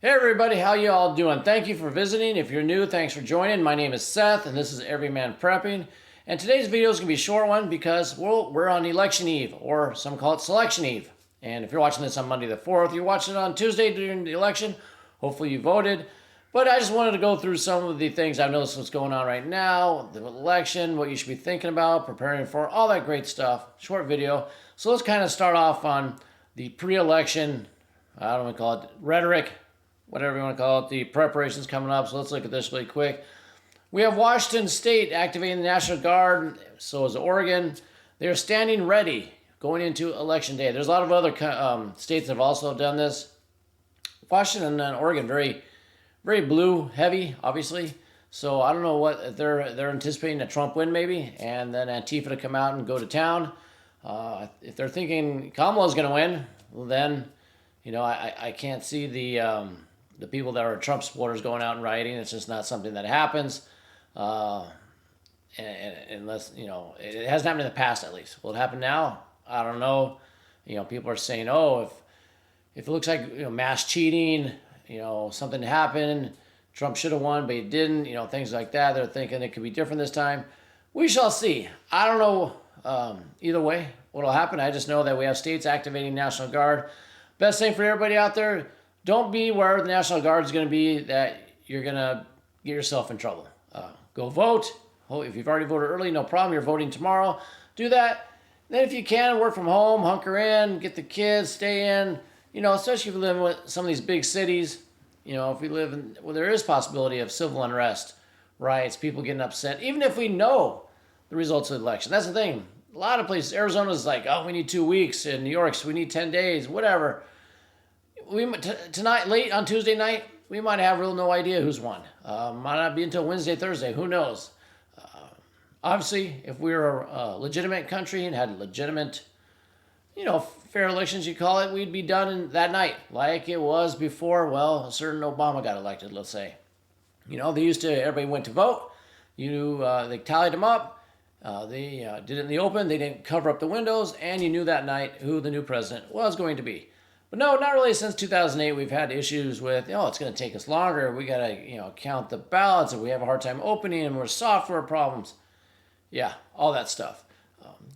Hey everybody, how you all doing? Thank you for visiting. If you're new, thanks for joining. My name is Seth and this is Everyman Prepping. And today's video is going to be a short one because we're on election eve, or some call it selection eve. And if you're watching this on Monday the 4th, you're watching it on Tuesday during the election. Hopefully you voted. But I just wanted to go through some of the things I've noticed what's going on right now, the election, what you should be thinking about, preparing for, all that great stuff. Short video. So let's kind of start off on the pre-election, I don't want to call it rhetoric, whatever you want to call it, the preparations coming up. So let's look at this really quick. We have Washington State activating the National Guard. So is Oregon. They're standing ready going into Election Day. There's a lot of other states that have also done this. Washington and Oregon, very blue heavy, obviously. So I don't know what they're anticipating a Trump win maybe, and then Antifa to come out and go to town. If they're thinking Kamala's going to win, well then, you know, I can't see the people that are Trump supporters going out and rioting. It's just not something that happens. Unless, you know, it hasn't happened in the past at least. Will it happen now? I don't know. You know, people are saying, oh, if it looks like, you know, mass cheating, you know, something happened, Trump should have won, but he didn't, you know, things like that. They're thinking it could be different this time. We shall see. I don't know either way what will happen. I just know that we have states activating National Guard. Best thing for everybody out there, don't be where the National Guard is going to be that you're going to get yourself in trouble. Go vote. If you've already voted early, no problem. You're voting tomorrow. Do that. Then if you can, work from home, hunker in, get the kids, stay in. You know, especially if you live in some of these big cities. You know, if we live in, well, there is possibility of civil unrest, riots, people getting upset, even if we know the results of the election. That's the thing. A lot of places, Arizona's like, oh, we need 2 weeks. In New York, so we need 10 days, whatever. Tonight, late on Tuesday night, we might have real no idea who's won. Might not be until Wednesday, Thursday. Who knows? Obviously, if we were a legitimate country and had legitimate, you know, fair elections, you call it, we'd be done in that night, like it was before, well, a certain Obama got elected, let's say. You know, everybody went to vote. They tallied them up. They did it in the open. They didn't cover up the windows, and you knew that night who the new president was going to be. But no, not really. Since 2008, we've had issues with, oh, it's going to take us longer. We got to, you know, count the ballots, and we have a hard time opening, and we're software problems. Yeah, all that stuff.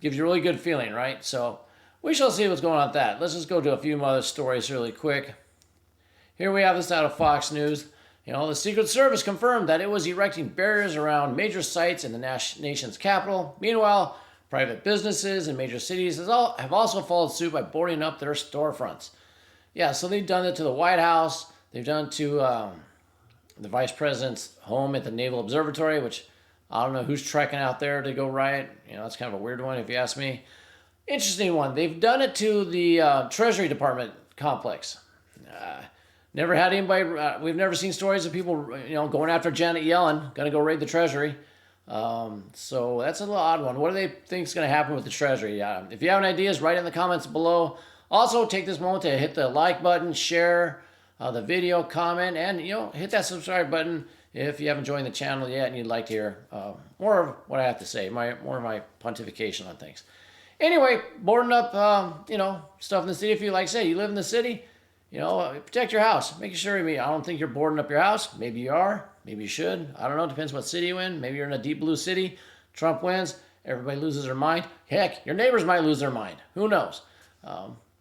Gives you a really good feeling, right? So we shall see what's going on with that. Let's just go to a few other stories really quick. Here we have this out of Fox News. You know, the Secret Service confirmed that it was erecting barriers around major sites in the nation's capital. Meanwhile, private businesses in major cities have also followed suit by boarding up their storefronts. Yeah, so they've done it to the White House. They've done it to the Vice President's home at the Naval Observatory, which I don't know who's trekking out there to go riot. You know, that's kind of a weird one if you ask me. Interesting one. They've done it to the Treasury Department complex. Never had anybody, we've never seen stories of people, you know, going after Janet Yellen, going to go raid the Treasury. So that's a little odd one. What do they think is going to happen with the Treasury? If you have any ideas, write in the comments below. Also, take this moment to hit the like button, share the video, comment, and, you know, hit that subscribe button if you haven't joined the channel yet and you'd like to hear more of what I have to say, more of my pontification on things. Anyway, boarding up, you know, stuff in the city. If you, like I say, you live in the city, you know, protect your house. Make sure, I don't think you're boarding up your house. Maybe you are. Maybe you should. I don't know. Depends what city you're in. Maybe you're in a deep blue city. Trump wins. Everybody loses their mind. Heck, your neighbors might lose their mind. Who knows?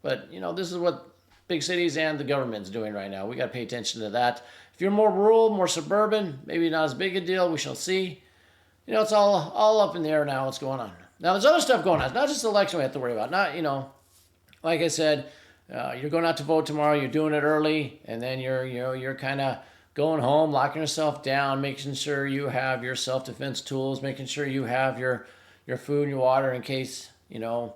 But, you know, this is what big cities and the government's doing right now. We got to pay attention to that. If you're more rural, more suburban, maybe not as big a deal. We shall see. You know, it's all up in the air now what's going on. Now, there's other stuff going on. It's not just the election we have to worry about. Not, you know, like I said, you're going out to vote tomorrow. You're doing it early, and then you're kind of going home, locking yourself down, making sure you have your self-defense tools, making sure you have your food and your water in case, you know,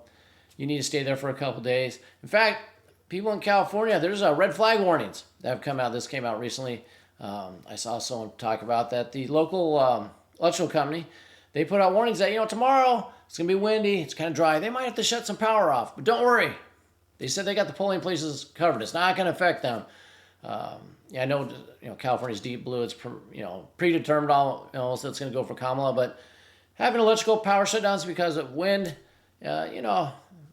you need to stay there for a couple days. In fact, people in California, there's red flag warnings that have come out. This came out recently. I saw someone talk about that. The local electrical company, they put out warnings that, you know, tomorrow it's going to be windy, it's kind of dry. They might have to shut some power off, but don't worry. They said they got the polling places covered. It's not going to affect them. Yeah, I know, you know, California's deep blue. It's, you know, predetermined almost that it's going to go for Kamala, but having electrical power shutdowns because of wind, you know,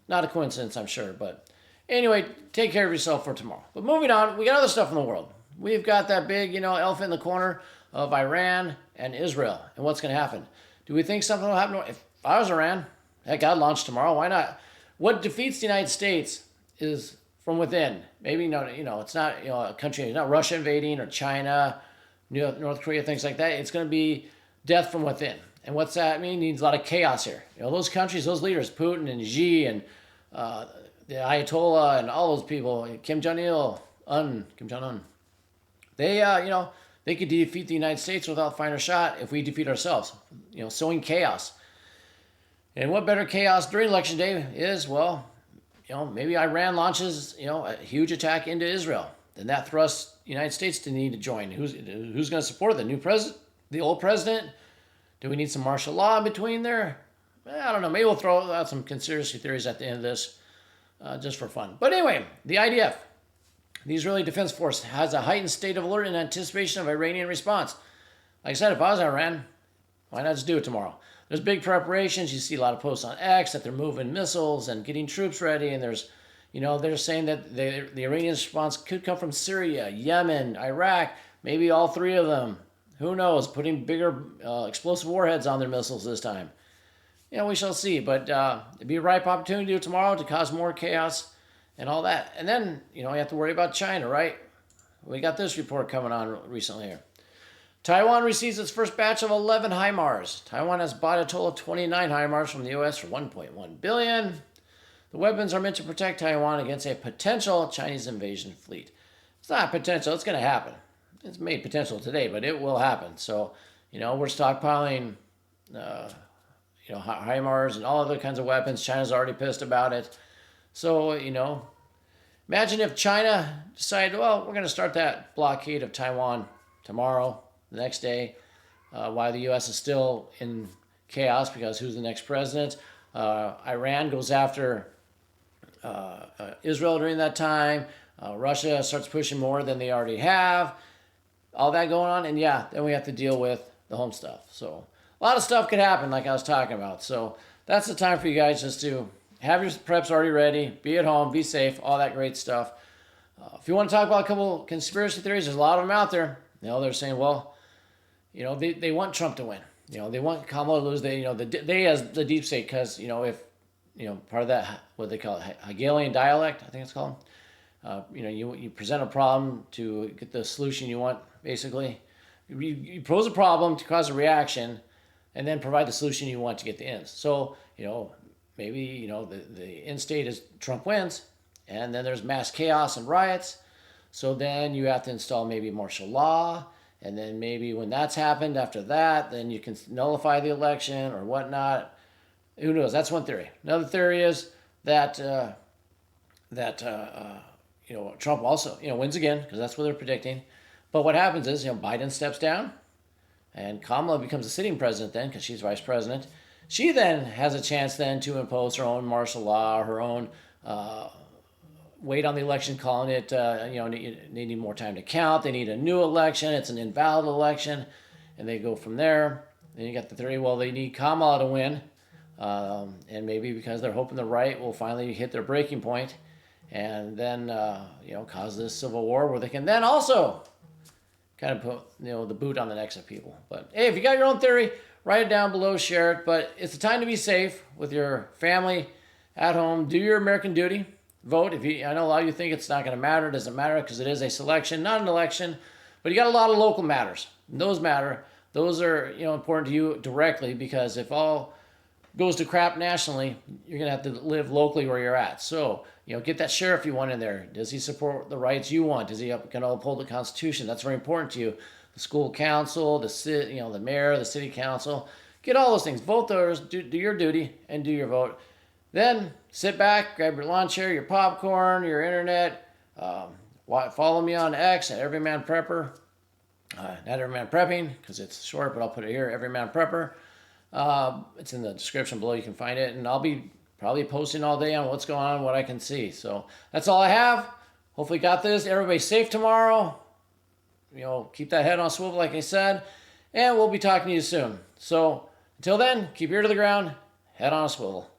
not a coincidence, I'm sure. But anyway, take care of yourself for tomorrow. But moving on, we got other stuff in the world. we've got that big, elephant in the corner of Iran and Israel. And what's going to happen? Do we think something will happen? If I was Iran, heck, I'd launch tomorrow. Why not? What defeats the United States is from within. Maybe not, it's not, a country, it's not Russia invading or China, North Korea, things like that. It's going to be death from within. And what's that mean? It needs a lot of chaos here. Those countries, those leaders, Putin and Xi and the Ayatollah and all those people, Kim Jong-un, they could defeat the United States without firing a shot if we defeat ourselves, sowing chaos. And what better chaos during election day is, maybe Iran launches, a huge attack into Israel. Then that thrusts the United States to need to join. Who's going to support the new president, the old president? Do we need some martial law in between there? I don't know. Maybe we'll throw out some conspiracy theories at the end of this just for fun. But anyway, the IDF, the Israeli Defense Force, has a heightened state of alert in anticipation of Iranian response. Like I said, if I was Iran, why not just do it tomorrow? There's big preparations. You see a lot of posts on X that they're moving missiles and getting troops ready. And there's, they're saying that the Iranian response could come from Syria, Yemen, Iraq, maybe all three of them. Who knows? Putting bigger explosive warheads on their missiles this time. We shall see. But it'd be a ripe opportunity to do it tomorrow to cause more chaos and all that. And then, you have to worry about China, right? We got this report coming on recently here. Taiwan receives its first batch of 11 HIMARS. Taiwan has bought a total of 29 HIMARS from the U.S. for $1.1 billion. The weapons are meant to protect Taiwan against a potential Chinese invasion fleet. It's not potential. It's going to happen. It's made potential today, but it will happen. So, we're stockpiling, HIMARS and all other kinds of weapons. China's already pissed about it. So, imagine if China decided, we're going to start that blockade of Taiwan tomorrow, the next day, while the U.S. is still in chaos because who's the next president? Iran goes after Israel during that time. Russia starts pushing more than they already have. All that going on. And then we have to deal with the home stuff. So a lot of stuff could happen like I was talking about. So that's the time for you guys just to have your preps already ready. Be at home. Be safe. All that great stuff. If you want to talk about a couple conspiracy theories, there's a lot of them out there. They're saying, they want Trump to win. They want Kamala to lose. They as the deep state, because, if, part of that, what they call it, Hegelian dialect, I think it's called. You present a problem to get the solution you want, basically. You pose a problem to cause a reaction, and then provide the solution you want to get the ends. So, maybe, the end state is Trump wins, and then there's mass chaos and riots. So then you have to install maybe martial law, and then maybe when that's happened after that, then you can nullify the election or whatnot. Who knows? That's one theory. Another theory is that Trump also wins again, because that's what they're predicting. But what happens is Biden steps down, and Kamala becomes the sitting president then, because she's vice president. She then has a chance then to impose her own martial law, her own wait on the election, calling it, needing more time to count. They need a new election. It's an invalid election. And they go from there. Then you got the theory, they need Kamala to win. And maybe because they're hoping the right will finally hit their breaking point and then, cause this civil war where they can then also kind of put, the boot on the necks of people. But hey, if you got your own theory, write it down below, share it. But it's the time to be safe with your family at home. Do your American duty. Vote. I know a lot of you think it's not going to matter. It doesn't matter because it is a selection, not an election. But you got a lot of local matters. And those matter. Those are important to you directly, because if all goes to crap nationally, you're going to have to live locally where you're at. So get that sheriff you want in there. Does he support the rights you want? Is he going to uphold the Constitution? That's very important to you. The school council, the city, the mayor, the city council. Get all those things. Vote those. Do your duty and do your vote. Then sit back, grab your lawn chair, your popcorn, your internet. Follow me on X at Everyman Prepper. Not Everyman Prepping, because it's short, but I'll put it here, Everyman Prepper. It's in the description below. You can find it. And I'll be probably posting all day on what's going on, what I can see. So that's all I have. Hopefully got this. Everybody's safe tomorrow. Keep that head on a swivel, like I said. And we'll be talking to you soon. So until then, keep your ear to the ground, head on a swivel.